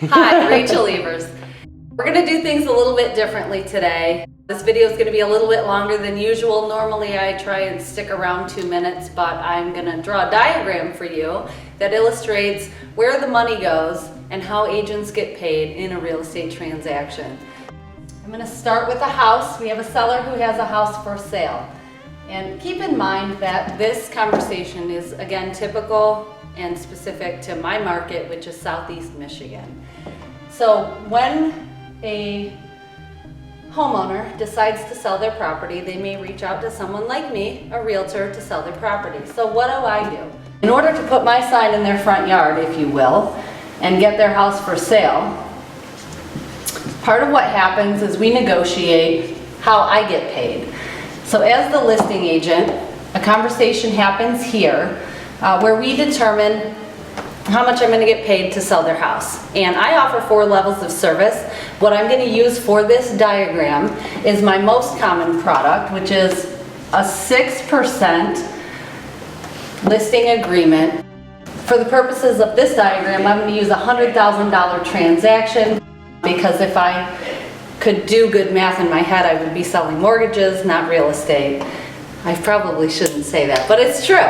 Hi, Rachele Evers. We're going to do things a little bit differently today. This video is going to be a little bit longer than usual. Normally I try and stick around 2 minutes, but I'm going to draw a diagram for you that illustrates where the money goes and how agents get paid in a real estate transaction. I'm going to start with a house. We have a seller who has a house for sale. And keep in mind that this conversation is, again, typical and specific to my market, which is Southeast Michigan. So when a homeowner decides to sell their property, they may reach out to someone like me, a realtor, to sell their property. So what do? In order to put my sign in their front yard, if you will, and get their house for sale, part of what happens is we negotiate how I get paid. So as the listing agent, a conversation happens here where we determine how much I'm going to get paid to sell their house. And I offer 4 levels of service. What I'm going to use for this diagram is my most common product, which is a 6% listing agreement. For the purposes of this diagram, I'm going to use a $100,000 transaction, because if I could do good math in my head, I would be selling mortgages, not real estate. I probably shouldn't say that, but it's true.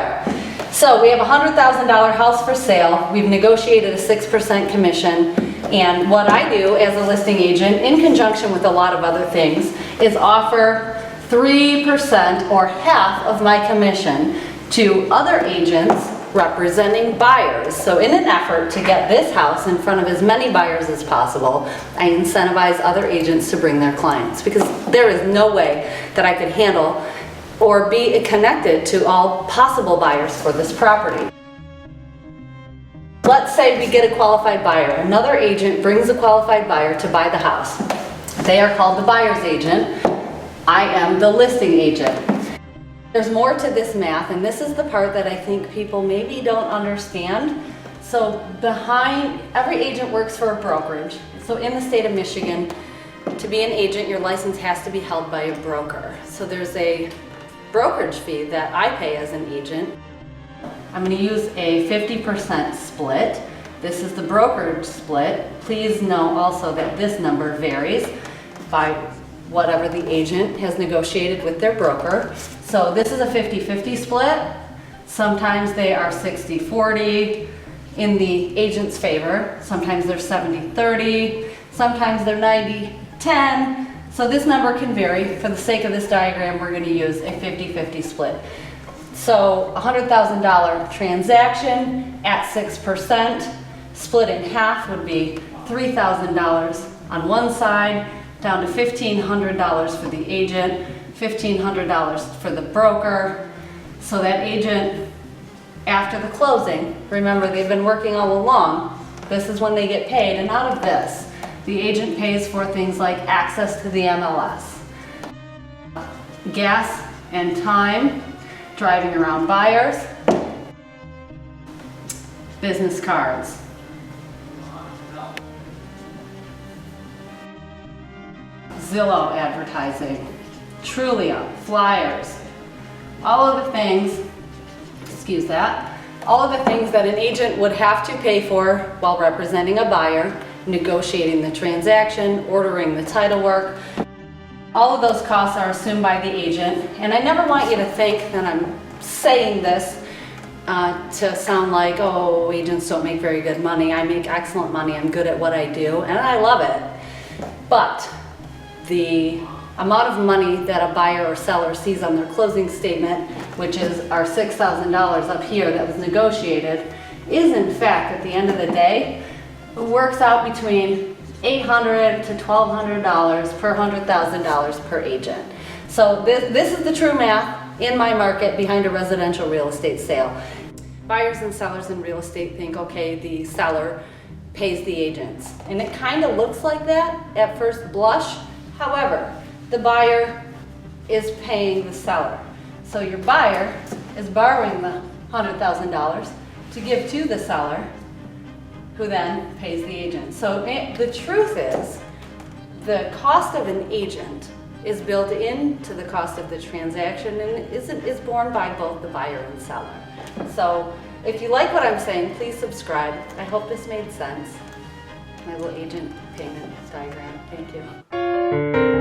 So we have a $100,000 house for sale. We've negotiated a 6% commission. And what I do as a listing agent, in conjunction with a lot of other things, is offer 3% or half of my commission to other agents representing buyers. So in an effort to get this house in front of as many buyers as possible, I incentivize other agents to bring their clients, because there is no way that I could handle or be connected to all possible buyers for this property. Let's say we get a qualified buyer. Another agent brings a qualified buyer to buy the house. They are called the buyer's agent. I am the listing agent. There's more to this math, and this is the part that I think people maybe don't understand. So behind every agent works for a brokerage. So in the state of Michigan, to be an agent, your license has to be held by a broker. So there's a brokerage fee that I pay as an agent. I'm going to use a 50% split. This is the brokerage split. Please know also that this number varies by whatever the agent has negotiated with their broker. So this is a 50-50 split. Sometimes they are 60-40 in the agent's favor. Sometimes they're 70-30. Sometimes they're 90-10. So this number can vary. For the sake of this diagram, we're going to use a 50-50 split. So a $100,000 transaction at 6%, split in half would be $3,000 on one side, down to $1,500 for the agent, $1,500 for the broker. So that agent, after the closing, remember they've been working all along, this is when they get paid, and out of this, the agent pays for things like access to the MLS, gas and time, driving around buyers, business cards, Zillow advertising, Trulia, flyers, all of the things, all of the things that an agent would have to pay for while representing a buyer, negotiating the transaction, ordering the title work. All of those costs are assumed by the agent, and I never want you to think that I'm saying this to sound like, oh, agents don't make very good money. I make excellent money, I'm good at what I do, and I love it. But the amount of money that a buyer or seller sees on their closing statement, which is our $6,000 up here that was negotiated, is in fact, at the end of the day, it works out between $800 to $1,200 per $100,000 per agent. So this is the true math in my market behind a residential real estate sale. Buyers and sellers in real estate think, okay, the seller pays the agents. And it kind of looks like that at first blush. However, the buyer is paying the seller. So your buyer is borrowing the $100,000 to give to the seller, who then pays the agent. So the truth is, the cost of an agent is built into the cost of the transaction and is borne by both the buyer and seller. So if you like what I'm saying, please subscribe. I hope this made sense. My little agent payment diagram. Thank you.